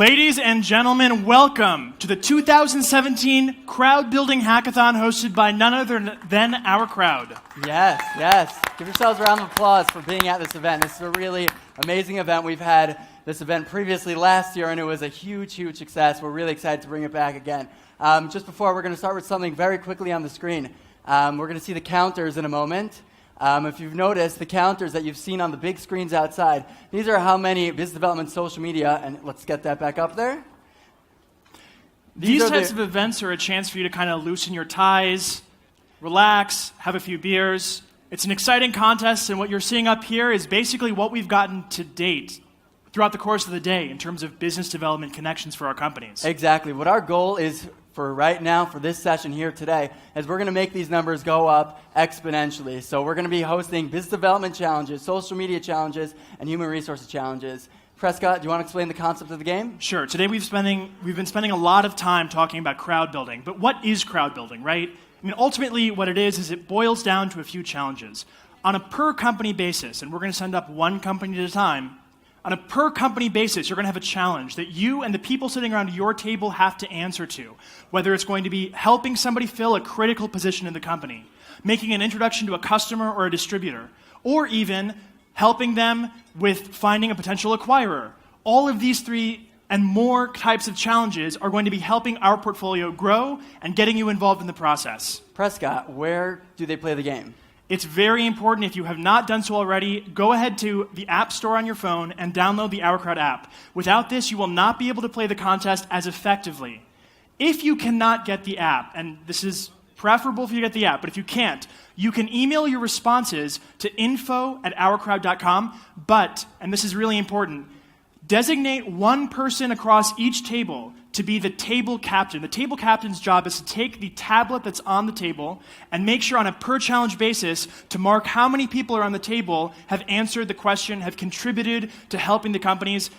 Ladies and gentlemen, welcome to the 2017 Crowdbuilding Hackathon hosted by none other than OurCrowd. Yes. Give yourselves a round of applause for being at this event. This is a really amazing event. We've had this event previously last year, and it was a huge success. We're really excited to bring it back again. Just before, we're going to start with something very quickly on the screen. We're going to see the counters in a moment. If you've noticed, the counters that you've seen on the big screens outside, these are how many business development social media, and let's get that back up there. These types of events are a chance for you to kind of loosen your ties, relax, have a few beers. It's an exciting contest, and what you're seeing up here is basically what we've gotten to date throughout the course of the day in terms of business development connections for our companies. Exactly. What our goal is for right now, for this session here today, is we're going to make these numbers go up exponentially. So we're going to be hosting business development challenges, social media challenges, and human resources challenges. Prescott, do you want to explain the concept of the game? Sure. Today we've been spending a lot of time talking about crowd building. But what is crowd building, right? I mean, ultimately what it is it boils down to a few challenges. On a per company basis, and we're going to send up one company at a time, on a per company basis, you're going to have a challenge that you and the people sitting around your table have to answer to. Whether it's going to be helping somebody fill a critical position in the company, making an introduction to a customer or a distributor, or even helping them with finding a potential acquirer. All of these three and more types of challenges are going to be helping our portfolio grow and getting you involved in the process. Prescott, where do they play the game? It's very important. If you have not done so already, go ahead to the App Store on your phone and download the OurCrowd app. Without this, you will not be able to play the contest as effectively. If you cannot get the app, and this is preferable if you get the app, but if you can't, you can email your responses to info@ourcrowd.com, but, and this is really important, designate one person across each table to be the table captain. The table captain's job is to take the tablet that's on the table and make sure on a per challenge basis to mark how many people are on the table, have answered the question, have contributed to helping the companies.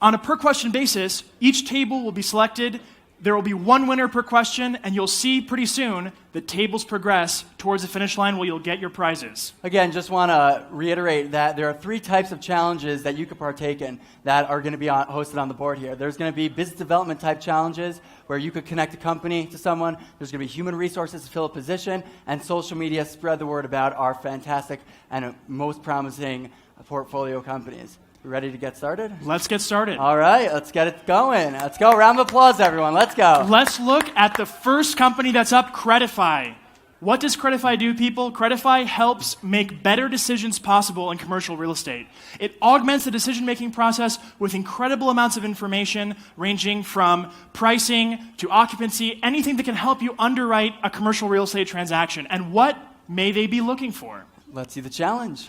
On a per question basis, each table will be selected. There will be one winner per question, and you'll see pretty soon the tables progress towards the finish line where you'll get your prizes. Again, just want to reiterate that there are three types of challenges that you could partake in that are going to be hosted on the board here. There's going to be business development type challenges where you could connect a company to someone. There's going to be human resources to fill a position, and social media spread the word about our fantastic and most promising portfolio companies. Ready to get started? Let's get started. All right, let's get it going. Let's go. Round of applause, everyone. Let's go. Let's look at the first company that's up, Crediti. What does Crediti do, people? Crediti helps make better decisions possible in commercial real estate. It augments the decision-making process with incredible amounts of information ranging from pricing to occupancy, anything that can help you underwrite a commercial real estate transaction. And what may they be looking for? Let's see the challenge.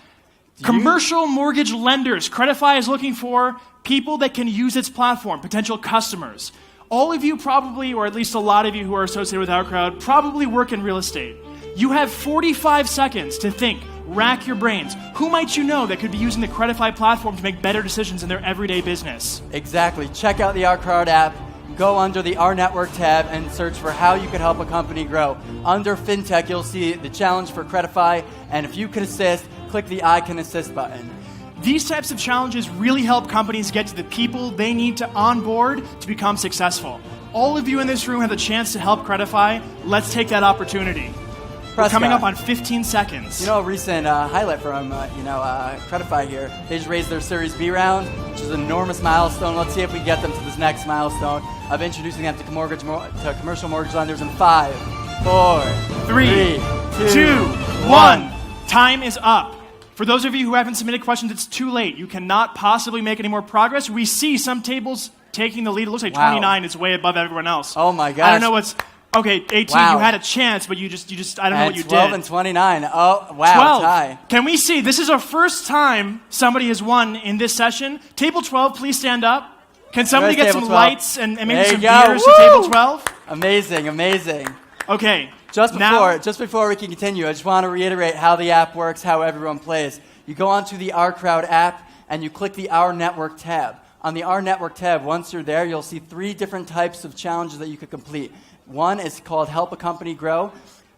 Commercial mortgage lenders. Crediti is looking for people that can use its platform, potential customers. All of you probably, or at least a lot of you who are associated with OurCrowd, probably work in real estate. You have 45 seconds to think, rack your brains. Who might you know that could be using the Crediti platform to make better decisions in their everyday business? Exactly. Check out the OurCrowd app. Go under the Our Network tab and search for how you could help a company grow. Under FinTech, you'll see the challenge for Crediti, and if you can assist, click the I Can Assist button. These types of challenges really help companies get to the people they need to onboard to become successful. All of you in this room have the chance to help Crediti. Let's take that opportunity. We're coming up on 15 seconds. You know, a recent highlight from Crediti here. They just raised their Series B round, which is an enormous milestone. Let's see if we can get them to this next milestone of introducing them to commercial mortgage lenders in 5, 4, 3, 2, 1. Time is up. For those of you who haven't submitted questions, it's too late. You cannot possibly make any more progress. We see some tables taking the lead. It looks like 29 is way above everyone else. Oh my gosh. I don't know what's... Okay, 18, you had a chance, but you just I don't know what you 12 did. and 29. Oh, wow, 12. Tie. Can we see? This is our first time somebody has won in this session. Table 12, please stand up. Can somebody get some 12. lights and maybe there some beers Woo! to table 12? Amazing. Okay. Just before we can continue, I just want to reiterate how the app works, how everyone plays. You go onto the OurCrowd app and you click the Our Network tab. On the Our Network tab, once you're there, you'll see 3 different types of challenges that you could complete. One is called Help a Company Grow.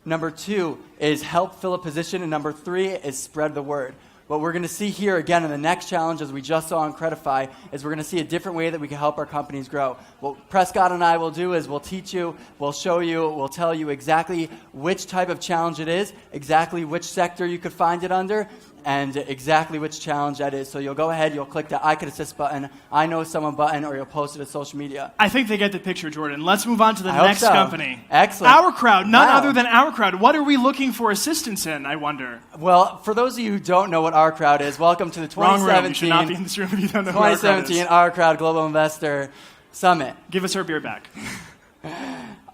Number 2 is Help Fill a Position. And number 3 is Spread the Word. What we're going to see here again in the next challenge, as we just saw on Credify, is we're going to see a different way that we can help our companies grow. What Prescott and I will do is we'll teach you, we'll show you, we'll tell you exactly which type of challenge it is, exactly which sector you could find it under, and exactly which challenge that is. So you'll go ahead, you'll click the I Could Assist button, I Know Someone button, or you'll post it to social media. I think they get the picture, Jordan. Let's move on to the next company. Excellent. OurCrowd, none other than OurCrowd. What are we looking for assistance in, I wonder? Well, for those of you who don't know what OurCrowd is, welcome to the 2017, Wrong room. You should not be in this room if you don't know what OurCrowd is. OurCrowd Global Investor Summit. Give us our beer back.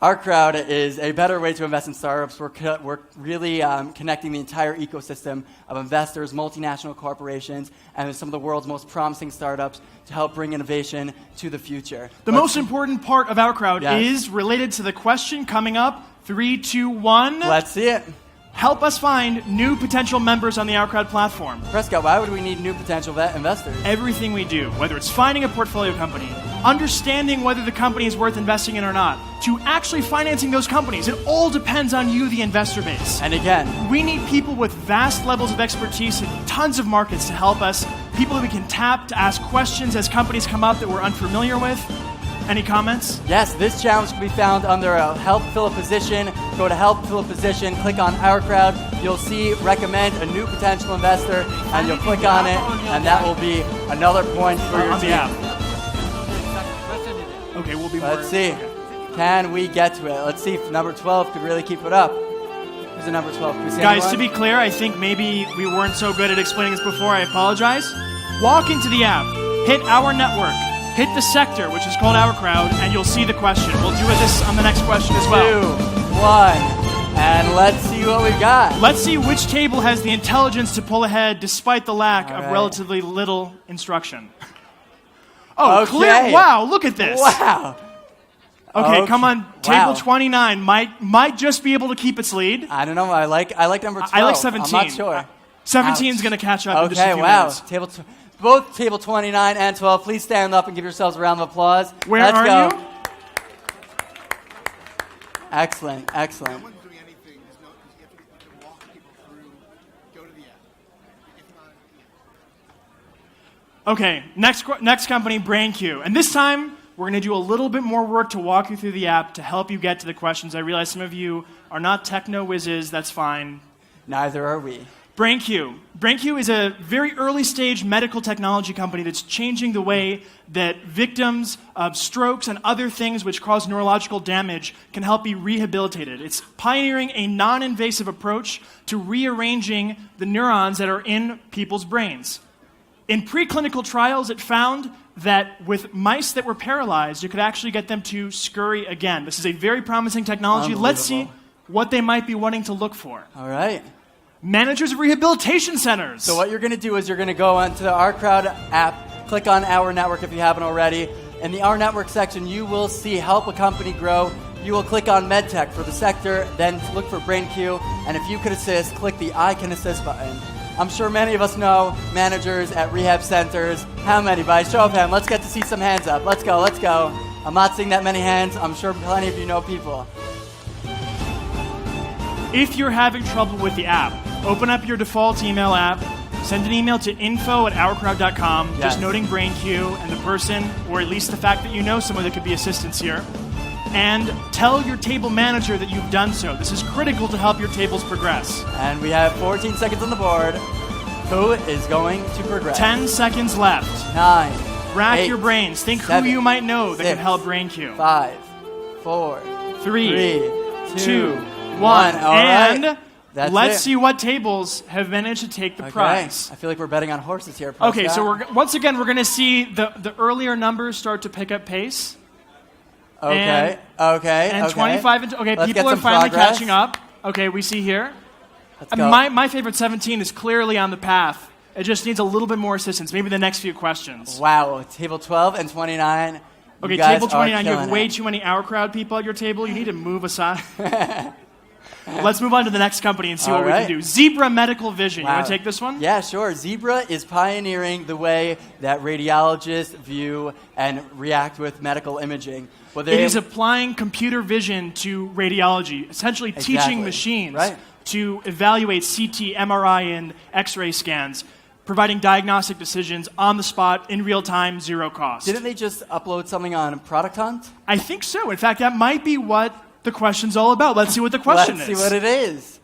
OurCrowd is a better way to invest in startups. We're really connecting the entire ecosystem of investors, multinational corporations, and some of the world's most promising startups to help bring innovation to the future. The most important part of OurCrowd is related to the question coming up. 3, 2, 1. Let's see it. Help us find new potential members on the OurCrowd platform. Prescott, why would we need new potential investors? Everything we do, whether it's finding a portfolio company, understanding whether the company is worth investing in or not, to actually financing those companies, it all depends on you, the investor base. And again, we need people with vast levels of expertise in tons of markets to help us, people that we can tap to ask questions as companies come up that we're unfamiliar with. Any comments? Yes, this challenge can be found under Help Fill a Position. Go to Help Fill a Position, click on OurCrowd. You'll see Recommend a New Potential Investor, and you'll click on it, and that will be another point for your team. Okay, we'll be Let's see. Can we get to it? Let's see if number 12 could really keep it up. Who's the number 12? Can we see Guys, anyone? to be clear, I think maybe we weren't so good at explaining this before. I apologize. Walk into the app, hit Our Network, hit the sector, which is called OurCrowd, and you'll see the question. We'll do this on the next question as well. 2, 1, and let's see what we've got. Let's see which table has the intelligence to pull ahead despite the lack of relatively little instruction. Oh, Okay. clear. Wow, look at this. Wow. Okay, come on. Table Wow. 29 might just be able to keep its lead. I don't know. I like number 12. I like 17. I'm not sure. 17 is going to catch up in just a Okay, few wow. minutes. Both table 29 and 12, please stand up and give yourselves a round of applause. Where Let's are go. you? Excellent, excellent. Okay, next company, BrainQ. And this time, we're going to do a little bit more work to walk you through the app to help you get to the questions. I realize some of you are not techno whizzes. That's fine. Neither are we. BrainQ. BrainQ is a very early stage medical technology company that's changing the way that victims of strokes and other things which cause neurological damage can help be rehabilitated. It's pioneering a non-invasive approach to rearranging the neurons that are in people's brains. In preclinical trials, it found that with mice that were paralyzed, you could actually get them to scurry again. This is a very promising technology. Let's see what they might be wanting to look for. All right. Managers of rehabilitation centers. So what you're going to do is you're going to go onto the OurCrowd app, click on Our Network if you haven't already. In the Our Network section, you will see Help a Company Grow. You will click on MedTech for the sector, then look for BrainQ, and if you could assist, click the I Can Assist button. I'm sure many of us know managers at rehab centers. How many? By show of hands, let's get to see some hands up. Let's go, let's go. I'm not seeing that many hands. I'm sure plenty of you know people. If you're having trouble with the app, open up your default email app, send an email to info@ourcrowd.com, just noting BrainQ and the person, or at least the fact that you know someone that could be assistance here, and tell your table manager that you've done so. This is critical to help your tables progress. And we have 14 seconds on the board. Who is going to progress? 10 seconds left. 9. Rack 8, your brains. Think 7, who you might know that 6, can help BrainQ. 5, 4, 3, 2, 1. All and right. let's see what tables have managed to take the prize. I feel like we're betting on horses here. Okay, so once again, we're going to see the earlier numbers start to pick up pace. Okay. And 25 and okay, Let's people are finally catching up. Okay, we see here. Let's go. My favorite 17 is clearly on the path. It just needs a little bit more assistance. Maybe the next few questions. Wow, table 12 and 29. Okay, table 29. You have way too many OurCrowd people at your table. You need to move aside. Let's move on to the next company and see what we can do. Zebra Medical Vision. You want to take this one? Yeah, sure. Zebra is pioneering the way that radiologists view and react with medical imaging. It is applying computer vision to radiology, essentially teaching machines to evaluate CT, MRI, and X-ray scans. providing diagnostic decisions on the spot, in real time, 0 cost. Didn't they just upload something on Product Hunt? I think so. In fact, that might be what the question's all about. Let's see what the question is. Let's see what it is.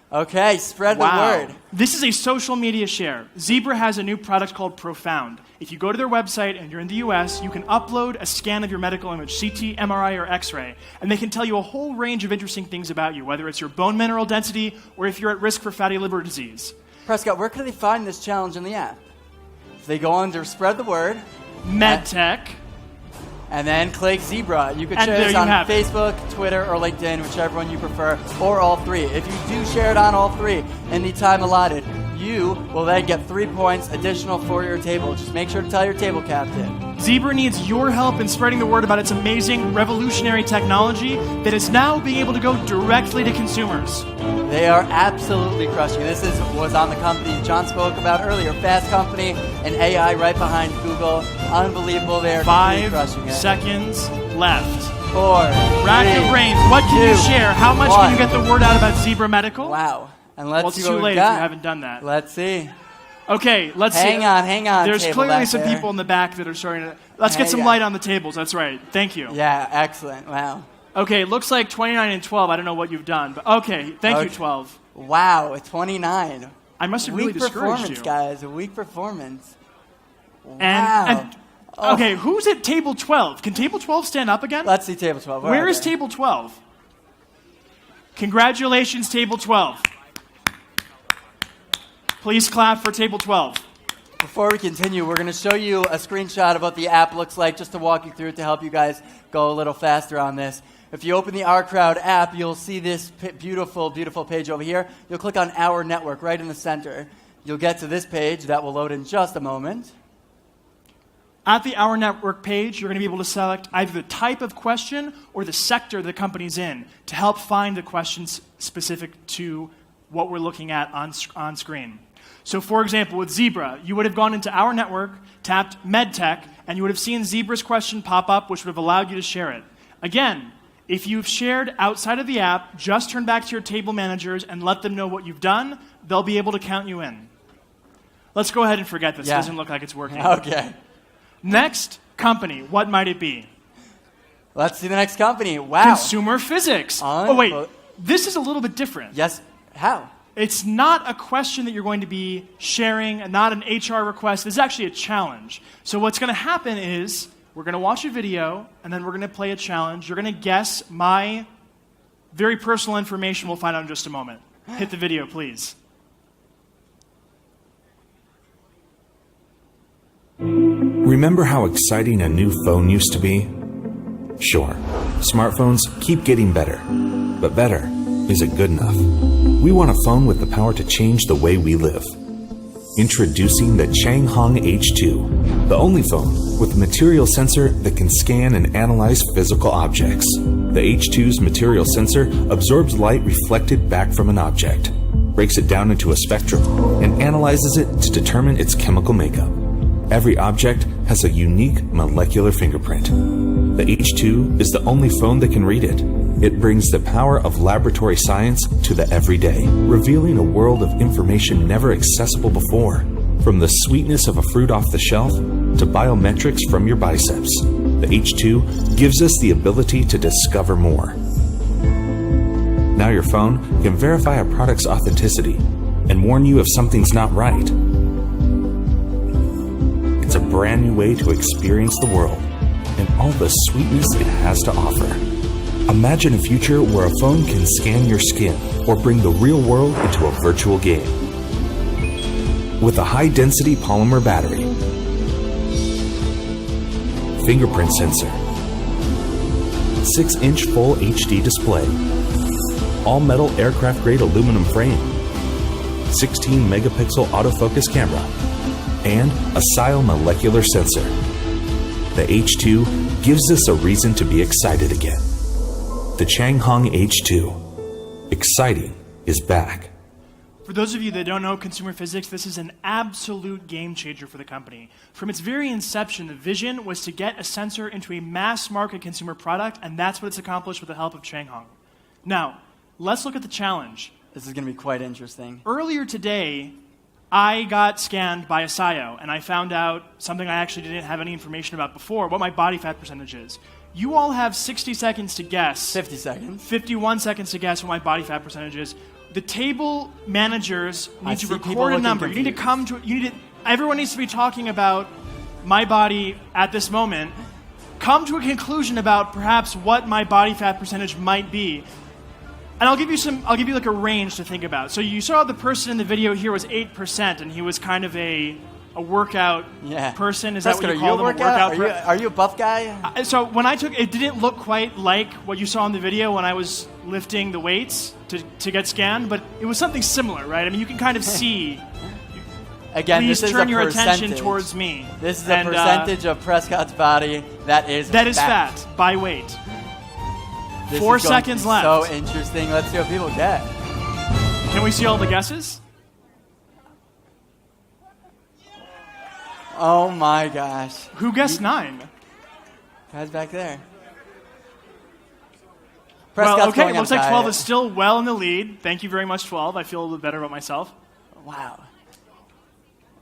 Okay, spread the word. This is a social media share. Zebra has a new product called Profound. If you go to their website and you're in the US, you can upload a scan of your medical image, CT, MRI, or X-ray, and they can tell you a whole range of interesting things about you, whether it's your bone mineral density or if you're at risk for fatty liver disease. Prescott, where can they find this challenge in the app? So they go under Spread the Word. MedTech. And then click Zebra. You can And share there this you on have it. Facebook, Twitter, or LinkedIn, whichever one you prefer, or all three. If you do share it on all three in the time allotted, you will then get 3 points additional for your table. Just make sure to tell your table captain. Zebra needs your help in spreading the word about its amazing, revolutionary technology that is now being able to go directly to consumers. They are absolutely crushing. This was on the company John spoke about earlier, Fast Company, and AI right behind Google. Unbelievable. They are 5 crushing it. seconds left. 4, Rack 3, your brains. What can 2, you share? How much 1. can you get the word out about Zebra Medical? Wow. And let's Well, see it's what too we late got. if you haven't done that. Let's see. Okay, let's see. Hang on. There's table clearly back some there. people in the back that are starting to... Let's get Hang some on. light on the tables. That's right. Thank you. Yeah, excellent. Wow. Okay, it looks like 29 and 12. I don't know what you've done, but okay. Thank you, 12. Wow, 29. I must have really Weak discouraged performance, you. guys. A weak performance. Wow. And okay, who's at table 12? Can table 12 stand up again? Let's see table 12. Where is table 12? Congratulations, table 12. Please clap for table 12. Before we continue, we're going to show you a screenshot of what the app looks like just to walk you through it to help you guys go a little faster on this. If you open the OurCrowd app, you'll see this beautiful, beautiful page over here. You'll click on Our Network right in the center. You'll get to this page that will load in just a moment. At the Our Network page, you're going to be able to select either the type of question or the sector the company's in to help find the questions specific to what we're looking at on screen. So for example, with Zebra, you would have gone into Our Network, tapped MedTech, and you would have seen Zebra's question pop up, which would have allowed you to share it. Again, if you've shared outside of the app, just turn back to your table managers and let them know what you've done. They'll be able to count you in. Let's go ahead and forget this. It doesn't look like it's working. Okay. Next, company. What might it be? Let's see the next company. Wow. Consumer physics. Oh, wait. This is a little bit different. Yes. How? It's not a question that you're going to be sharing, not an HR request. This is actually a challenge. So what's going to happen is we're going to watch a video, and then we're going to play a challenge. You're going to guess my very personal information. We'll find out in just a moment. Hit the video, please. Remember how exciting a new phone used to be? Sure, smartphones keep getting better, but better isn't good enough. We want a phone with the power to change the way we live. Introducing the Changhong H2, the only phone with a material sensor that can scan and analyze physical objects. The H2's material sensor absorbs light reflected back from an object, breaks it down into a spectrum, and analyzes it to determine its chemical makeup. Every object has a unique molecular fingerprint. The H2 is the only phone that can read it. It brings the power of laboratory science to the everyday, revealing a world of information never accessible before. From the sweetness of a fruit off the shelf to biometrics from your biceps, the H2 gives us the ability to discover more. Now your phone can verify a product's authenticity and warn you if something's not right. It's a brand new way to experience the world and all the sweetness it has to offer. Imagine a future where a phone can scan your skin or bring the real world into a virtual game. With a high-density polymer battery, fingerprint sensor, 6-inch full HD display, all-metal aircraft-grade aluminum frame, 16-megapixel autofocus camera, and a SILE molecular sensor. The H2 gives us a reason to be excited again. The Changhong H2. Exciting is back. For those of you that don't know consumer physics, this is an absolute game changer for the company. From its very inception, the vision was to get a sensor into a mass market consumer product, and that's what it's accomplished with the help of Changhong. Now, let's look at the challenge. This is going to be quite interesting. Earlier today, I got scanned by a SIO, and I found out something I actually didn't have any information about before, what my body fat percentage is. You all have 60 seconds to guess. 50 seconds. 51 seconds to guess what my body fat percentage is. The table managers need to people record a looking number. You need to come to. Everyone needs to be talking about my body at this moment. Come to a conclusion about perhaps what my body fat percentage might be. And I'll give you like a range to think about. So you saw the person in the video here was 8%, and he was kind of a workout person. Is that what you call them? Are you a buff guy? So when I took it, didn't look quite like what you saw in the video when I was lifting the weights to get scanned, but it was something similar, right? I mean, you can kind of see. Again, Please this is turn a your percentage. attention towards me. This is a percentage of Prescott's body that is fat by weight. This 4 is going seconds to be left. So interesting. Let's see what people get. Can we see all the guesses? Oh my gosh. Who guessed 9? Guys back there. Well, okay, going it looks on like 12 diet. is still well in the lead. Thank you very much, 12. I feel a little bit better about myself. Wow.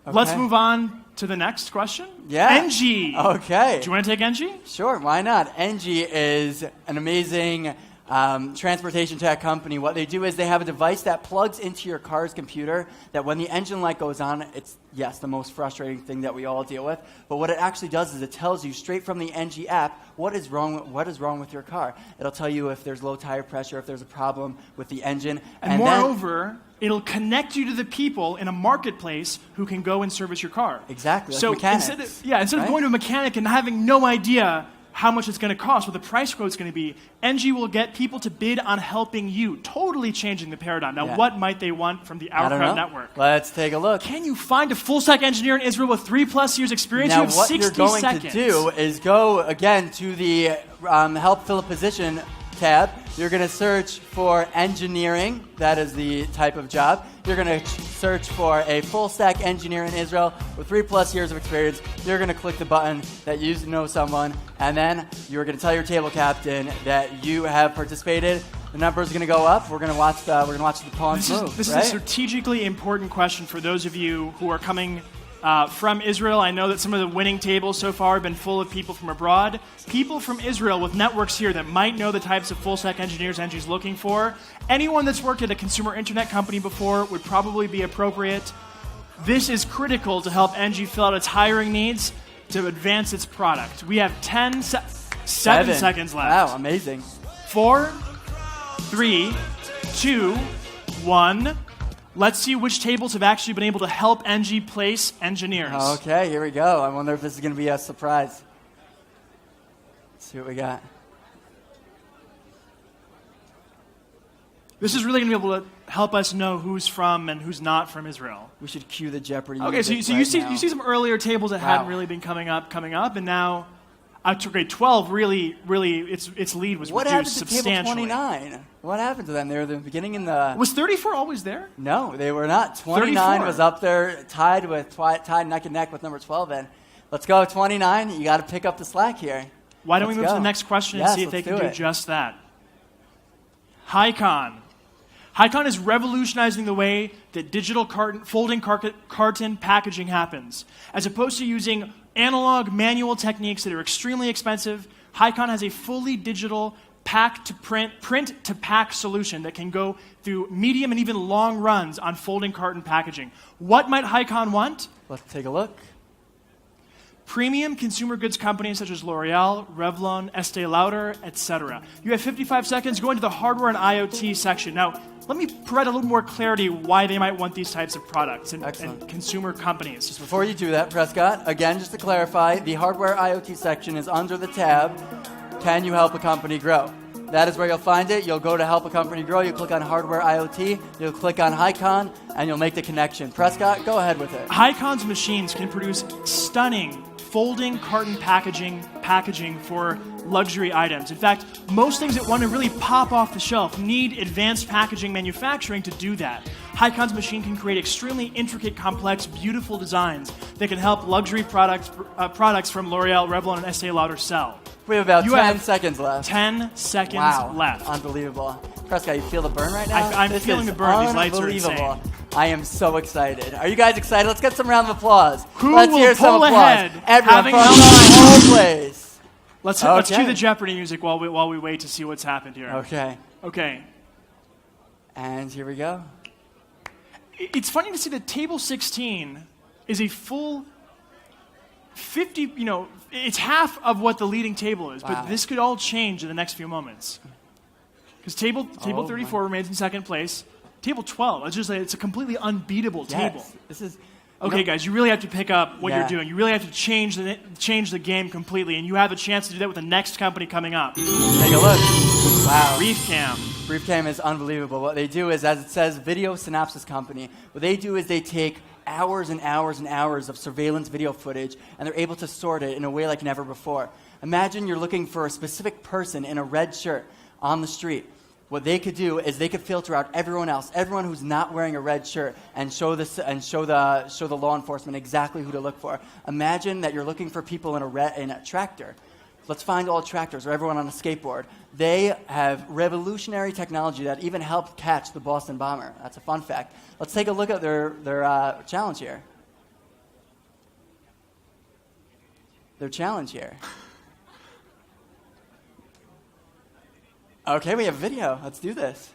Let's Okay. move on to the next question. Yeah. NG. Okay. Do you want to take NG? Sure, why not? NG is an amazing transportation tech company. What they do is they have a device that plugs into your car's computer that when the engine light goes on, it's, yes, the most frustrating thing that we all deal with. But what it actually does is it tells you straight from the NG app what is wrong with your car. It'll tell you if there's low tire pressure, if there's a problem with the engine. And moreover, it'll connect you to the people in a marketplace who can go and service your car. Exactly, like So mechanics, instead of going to a mechanic and having no idea how much it's going to cost, what the price quote's going to be, NG will get people to bid on helping you, totally changing the paradigm. Now, what might they want from the OurCrowd network? Let's take a look. Can you find a full-stack engineer in Israel with 3+ years experience? Now, You have what 60 you're going seconds. to do is go, again, to the Help Fill a Position tab. You're going to search for engineering. That is the type of job. You're going to search for a full-stack engineer in Israel with 3+ years of experience. You're going to click the button that you know someone, and then you're going to tell your table captain that you have participated. The number is going to go up. We're going to watch the pawns move. This is a strategically important question for those of you who are coming from Israel. I know that some of the winning tables so far have been full of people from abroad. People from Israel with networks here that might know the types of full-stack engineers NG's looking for. Anyone that's worked at a consumer internet company before would probably be appropriate. This is critical to help NG fill out its hiring needs to advance its product. We have 7 seconds left. Wow, amazing. 4, 3, 2, 1. Let's see which tables have actually been able to help NG place engineers. Okay, here we go. I wonder if this is going to be a surprise. Let's see what we got. This is really going to be able to help us know who's from and who's not from Israel. We should cue the Jeopardy. Okay, so music you see some earlier tables that hadn't really been coming up, and now to grade 12 really its lead was reduced substantially. What happened to table 29? What happened to them? They were the beginning in the. Was 34 always there? No, they were not. 29 34. was up there, tied neck and neck with number 12. And let's go 29. You got to pick up the slack here. Why don't we move to the next question and see if they can do just that? HiCon. HiCon is revolutionizing the way that digital folding carton packaging happens. As opposed to using analog manual techniques that are extremely expensive, HiCon has a fully digital print to pack solution that can go through medium and even long runs on folding carton packaging. What might HiCon want? Let's take a look. Premium consumer goods companies such as L'Oreal, Revlon, Estee Lauder, etc. You have 55 seconds. Go into the hardware and IoT section. Now, let me provide a little more clarity why they might want these types of products and consumer companies. Just before you do that, Prescott, again, just to clarify, the hardware IoT section is under the tab, Can You Help a Company Grow? That is where you'll find it. You'll go to Help a Company Grow. You'll click on Hardware IoT. You'll click on HiCon, and you'll make the connection. Prescott, go ahead with it. HiCon's machines can produce stunning folding carton packaging for luxury items. In fact, most things that want to really pop off the shelf need advanced packaging manufacturing to do that. HiCon's machine can create extremely intricate, complex, beautiful designs that can help luxury products from L'Oreal, Revlon, and Estee Lauder sell. We have about 10 seconds left. 10 seconds left. Unbelievable. Prescott, you feel the burn right now? I'm feeling the burn. These lights are insane. I am so excited. Are you guys excited? Let's get some round of applause. Who Let's will hear some pull applause. ahead, Everyone having from the held whole place. Let's cue the Jeopardy music while we wait to see what's happened here. Okay. Okay. And here we go. It's funny to see that table 16 is a full 50, it's half of what the leading table is, but this could all change in the next few moments. Because table 34 remains in second place. Table 12, it's a completely unbeatable table. This is okay, guys, you really have to pick up what you're doing. You really have to change the game completely, and you have a chance to do that with the next company coming up. Take a look. Wow. BriefCam. BriefCam is unbelievable. What they do is, as it says, video synopsis company. What they do is they take hours and hours and hours of surveillance video footage, and they're able to sort it in a way like never before. Imagine you're looking for a specific person in a red shirt on the street. What they could do is they could filter out everyone else, everyone who's not wearing a red shirt, and show the law enforcement exactly who to look for. Imagine that you're looking for people in a tractor. Let's find all tractors or everyone on a skateboard. They have revolutionary technology that even helped catch the Boston bomber. That's a fun fact. Let's take a look at their challenge here. Their challenge here. Okay, we have video. Let's do this.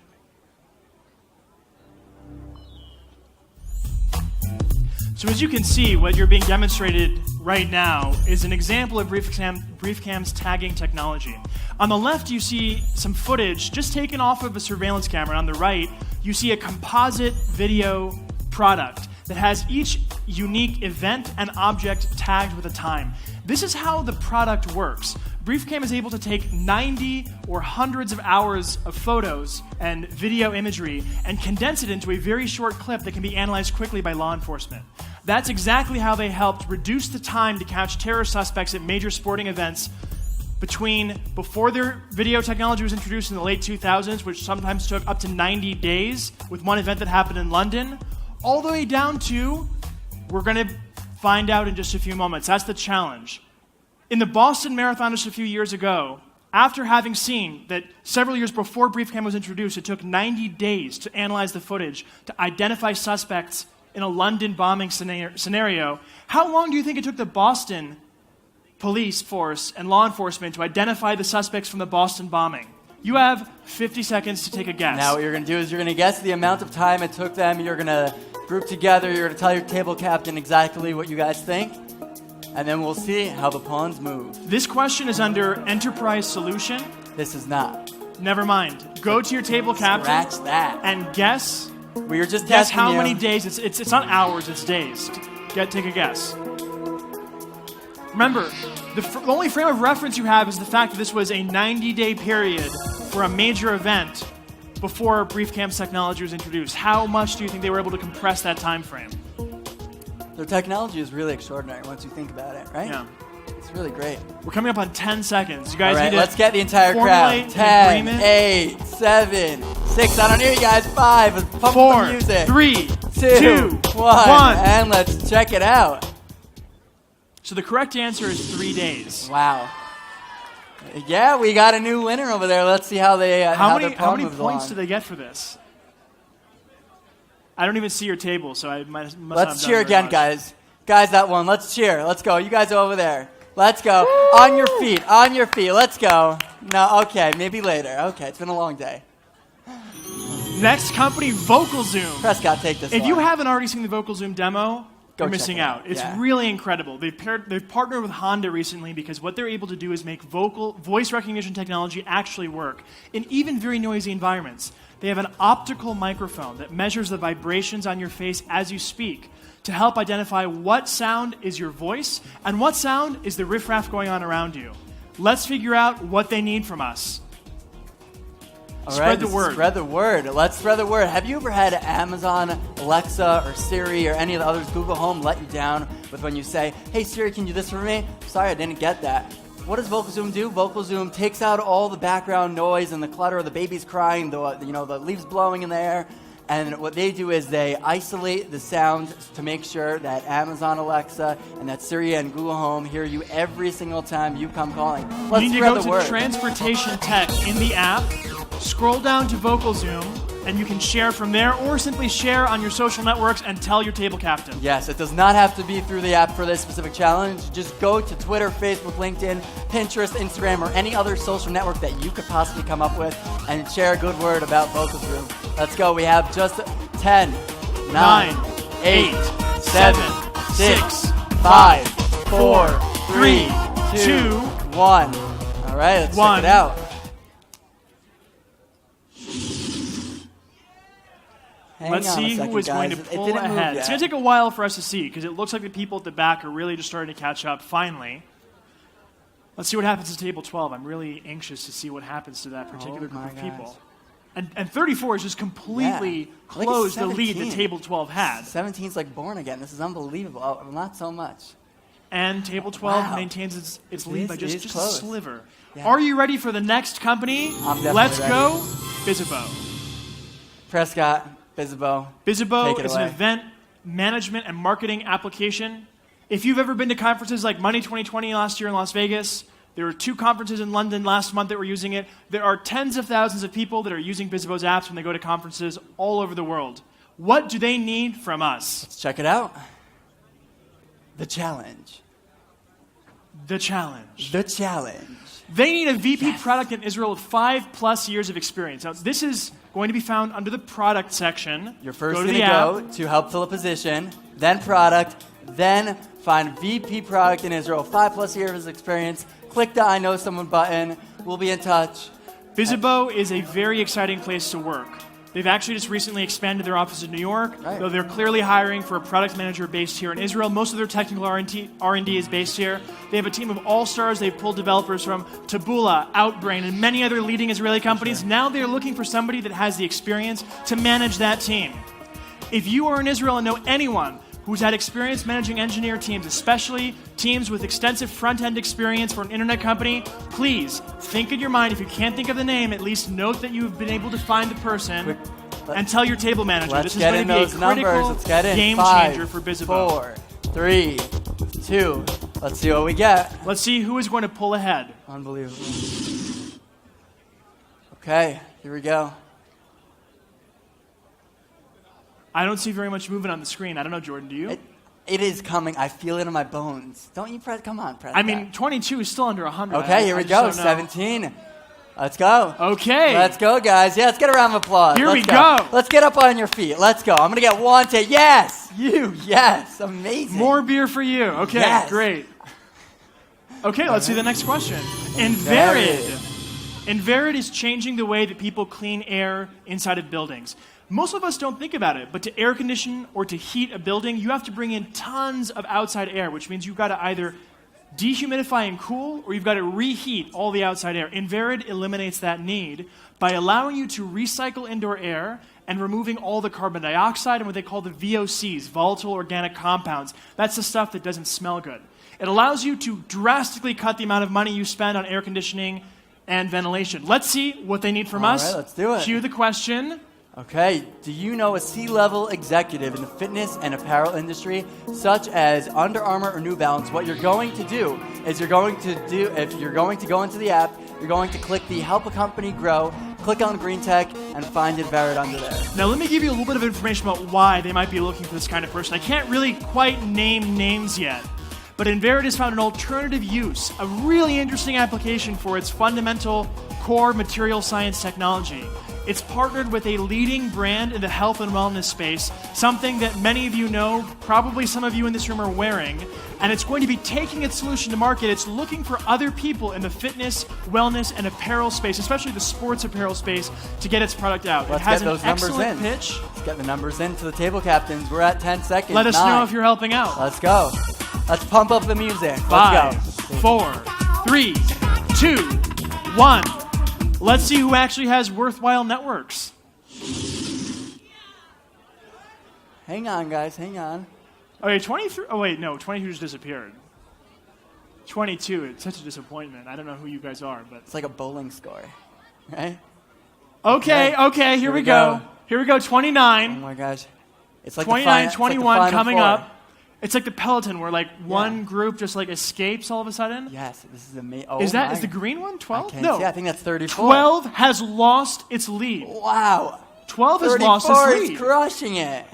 So as you can see, what you're being demonstrated right now is an example of BriefCam's tagging technology. On the left, you see some footage just taken off of a surveillance camera. On the right, you see a composite video product that has each unique event and object tagged with a time. This is how the product works. BriefCam is able to take 90 or hundreds of hours of photos and video imagery and condense it into a very short clip that can be analyzed quickly by law enforcement. That's exactly how they helped reduce the time to catch terror suspects at major sporting events before their video technology was introduced in the late 2000s, which sometimes took up to 90 days with one event that happened in London, all the way down to, we're going to find out in just a few moments. That's the challenge. In the Boston Marathon just a few years ago, after having seen that several years before BriefCam was introduced, it took 90 days to analyze the footage to identify suspects in a London bombing scenario, how long do you think it took the Boston police force and law enforcement to identify the suspects from the Boston bombing? You have 50 seconds to take a guess. Now what you're going to do is you're going to guess the amount of time it took them. You're going to group together. You're going to tell your table captain exactly what you guys think. And then we'll see how the pawns move. This question is under Enterprise Solution. This is not. Never mind. Go to your table captain. Scratch that. And guess. We were just guess testing how you. many days. It's not hours. It's days. Take a guess. Remember, the only frame of reference you have is the fact that this was a 90-day period for a major event before BriefCam's technology was introduced. How much do you think they were able to compress that time frame? Their technology is really extraordinary once you think about it, right? Yeah. It's really great. We're coming up on 10 seconds. You guys All right, need to let's get the entire crowd. 10, 8, 7, 6. I don't hear you guys. 5. Let's pump 4, the music. 3, 2, 1. And let's check it out. So the correct answer is 3 days. Wow. Yeah, we got a new winner over there. Let's see how they how many moves points along. do they get for this? I don't even see your table, so I must Let's not cheer have done very again, much. guys. Guys, that one. Let's cheer. Let's go. You guys are over there. Let's go. On your feet. On your feet. Let's go. No, okay. Maybe later. Okay, it's been a long day. Next company, VocalZoom. Prescott, take this If one. you haven't already seen the VocalZoom demo, Go you're check missing it out. out. It's Yeah. really incredible. They've partnered with Honda recently because what they're able to do is make voice recognition technology actually work in even very noisy environments. They have an optical microphone that measures the vibrations on your face as you speak to help identify what sound is your voice and what sound is the riffraff going on around you. Let's figure out what they need from us. All Spread right, the word. Spread the word. Let's spread the word. Have you ever had Amazon, Alexa, or Siri, or any of the others, Google Home, let you down with when you say, "Hey Siri, can you do this for me?" Sorry, I didn't get that. What does VocalZoom do? VocalZoom takes out all the background noise and the clutter, the baby's crying, the leaves blowing in the air, and what they do is they isolate the sound to make sure that Amazon, Alexa, and that Siri and Google Home hear you every single time you come calling. Let's You need to spread go the word. to Transportation Tech in the app, scroll down to VocalZoom, and you can share from there, or simply share on your social networks and tell your table captain. Yes, it does not have to be through the app for this specific challenge. Just go to Twitter, Facebook, LinkedIn, Pinterest, Instagram, or any other social network that you could possibly come up with and share a good word about Focus Room. Let's go. We have just 10, 9, 8, 7, 6, 5, 4, 3, 2, 1. All right, let's check it out. Let's see who is going to pull ahead. It's going to take a while for us to see because it looks like the people at the back are really just starting to catch up finally. Let's see what happens to table 12. I'm really anxious to see what happens to that particular group of people. And 34 has just completely closed the lead that table 12 had. 17's like born again. This is unbelievable. Oh, not so much. And table 12 maintains its lead by just a sliver. Yeah. Are you ready for the next company? Let's go, Bizzabo. Prescott. Bizzabo is an event management and marketing application. If you've ever been to conferences like Money 2020 last year in Las Vegas, there were 2 conferences in London last month that were using it. There are tens of thousands of people that are using Bizzabo's apps when they go to conferences all over the world. What do they need from us? Let's check it out. The challenge. The challenge. The challenge. They need a VP product in Israel with 5+ years of experience. Now, this is going to be found under the product section. You're first going to go to help fill a position, then product, then find VP product in Israel, 5+ years of experience. Click the I know someone button. We'll be in touch. Bizzabo is a very exciting place to work. They've actually just recently expanded their office in New York, though they're clearly hiring for a product manager based here in Israel. Most of their technical R&D is based here. They have a team of all-stars. They've pulled developers from Taboola, Outbrain, and many other leading Israeli companies. Now they're looking for somebody that has the experience to manage that team. If you are in Israel and know anyone who's had experience managing engineer teams, especially teams with extensive front-end experience for an internet company, please think in your mind. If you can't think of the name, at least note that you've been able to find the person and tell your table manager. This is going to be a critical game changer for Bizzabo. 4, 3, 2. Let's see what we get. Let's see who is going to pull ahead. Unbelievable. Okay, here we go. I don't see very much movement on the screen. I don't know, Jordan, do you? It is coming. I feel it in my bones. Don't you, Fred? Come on, Fred. I mean, 22 is still under 100. Okay, here we go. 17. Let's go. Okay. Let's go, guys. Yeah, let's get a round of applause. Here we go. Let's get up on your feet. Let's go. I'm going to get 1 to yes. You. Yes. Amazing. More beer for you. Okay, yes. Great. Okay, let's see the next question. Varad. Varad is changing the way that people clean air inside of buildings. Most of us don't think about it, but to air condition or to heat a building, you have to bring in tons of outside air, which means you've got to either dehumidify and cool, or you've got to reheat all the outside air. Varad eliminates that need by allowing you to recycle indoor air and removing all the carbon dioxide and what they call the VOCs, volatile organic compounds. That's the stuff that doesn't smell good. It allows you to drastically cut the amount of money you spend on air conditioning and ventilation. Let's see what they need from us. All right, let's do it. Cue the question. Okay, do you know a C-level executive in the fitness and apparel industry, such as Under Armour or New Balance? What you're going to do is if you're going to go into the app, you're going to click the Help a Company Grow, click on Green Tech, and find Varad under there. Now let me give you a little bit of information about why they might be looking for this kind of person. I can't really quite name names yet, but Varad has found an alternative use, a really interesting application for its fundamental core material science technology. It's partnered with a leading brand in the health and wellness space, something that many of you know, probably some of you in this room are wearing, and it's going to be taking its solution to market. It's looking for other people in the fitness, wellness, and apparel space, especially the sports apparel space, to get its product out. Let's it has get those an numbers excellent in. pitch. Let's get the numbers in to the table captains. We're at 10 seconds. Let us 9. know if you're helping out. Let's go. Let's pump up the music. 5, Let's go. 4, 3, 2, 1. Let's see who actually has worthwhile networks. Hang on, guys. Hang on. Okay, 23. Oh, wait, no. 22 just disappeared. 22. It's such a disappointment. I don't know who you guys are, but. It's like a bowling score, right? Okay. Here we go. Here we go. 29. Oh, my gosh. It's like 29, 21 like coming four. up. It's like the Peloton where one group just like escapes all of a sudden. Yes, this is amazing. Oh, is the green one 12? No. I think that's 34. 12 has lost its lead. Wow. 12 has lost his 34 lead. is crushing it.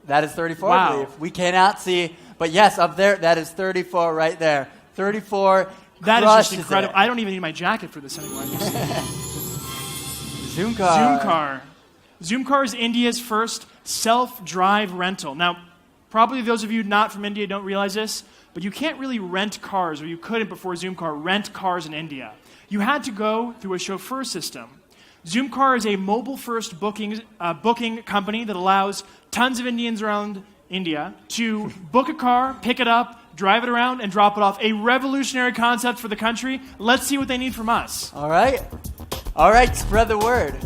That is 34, I Wow. believe. We cannot see, but yes, up there, that is 34 right there. 34 That is crushes just incredible. it. I don't even need my jacket for this anymore. Zoomcar. Zoomcar is India's first self-drive rental. Now, probably those of you not from India don't realize this, but you can't really rent cars, or you couldn't before Zoomcar, rent cars in India. You had to go through a chauffeur system. Zoomcar is a mobile-first booking company that allows tons of Indians around India to book a car, pick it up, drive it around, and drop it off. A revolutionary concept for the country. Let's see what they need from us. All right. All right, spread the word.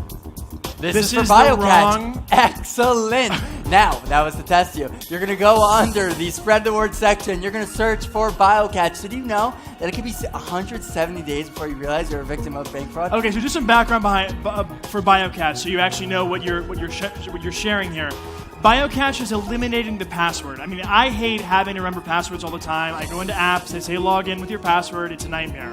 This is for is the BioCatch. wrong- Excellent. Now, that was to test you. You're going to go under the spread the word section. You're going to search for BioCatch. Did you know that it could be 170 days before you realize you're a victim of bank fraud? Okay, so just some background for BioCatch, so you actually know what you're sharing here. BioCatch is eliminating the password. I mean, I hate having to remember passwords all the time. I go into apps, they say log in with your password. It's a nightmare.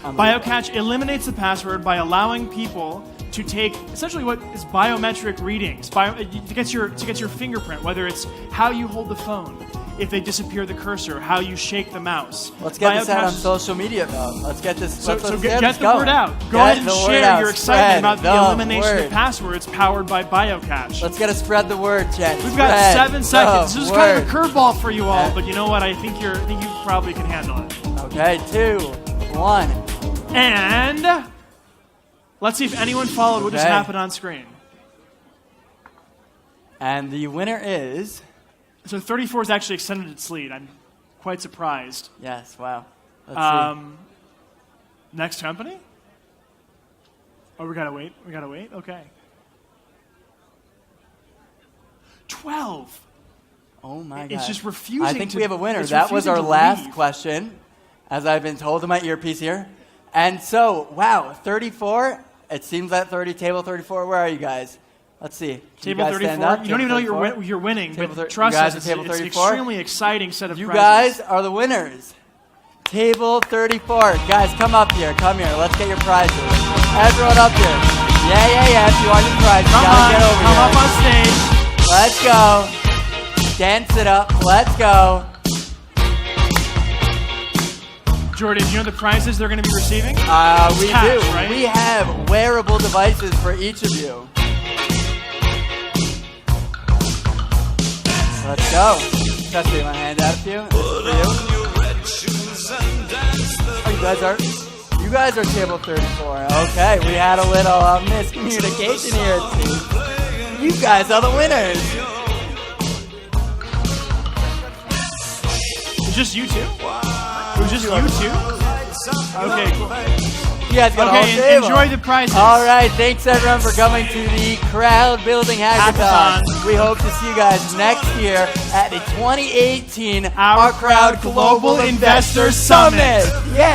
BioCatch eliminates the password by allowing people to take essentially what is biometric readings to get your fingerprint, whether it's how you hold the phone, if they disappear the cursor, how you shake the mouse. Let's get this out on social media, though. Let's get this. So let's get this the going. word out. Go Get ahead and the word share out. your excitement about Spread the elimination word. of passwords powered by BioCatch. Let's get a spread the word, Jen. We've got Spread 7 seconds. the This is kind of a word. curveball for you all, but you know what? I think you probably can handle it. Okay, 2, 1. And let's see if anyone followed what just Okay. happened on screen. And the winner is... So 34 has actually extended its lead. I'm quite surprised. Yes, wow. Let's see. Next company? Oh, we gotta wait. Okay. 12. Oh my God. It's just refusing. I think to, we have a winner. it's That was refusing our to last leave. question, as I've been told in my earpiece here. And so, wow, 34. It seems that table 34. Where are you guys? Let's see. Can Table you guys stand 34. up? You don't even know Table 34? you're winning, Table but you trust guys us, are table it's an 34? extremely exciting set of You prizes. guys are the winners. Table 34. Guys, come up here. Come here. Let's get your prizes. Everyone up here. Yeah. If you want your prize, you gotta get over Come here. up on stage. Let's go. Dance it up. Let's go. Jordan, do you know the prizes they're going to be receiving? We Cash, do. right? We have wearable devices for each of you. Let's go. Trust me, my hand out a few. This is for you. Oh, you guys are table 34. Okay, we had a little miscommunication here, it seems. You guys are the winners. It's just you two? It was just you two? Okay, cool. You guys got a whole Okay, table. enjoy the prizes. All right, thanks everyone for coming to the Crowdbuilding Hackathon. We hope to see you guys next year at the 2018 OurCrowd Global Investor Summit. Yeah.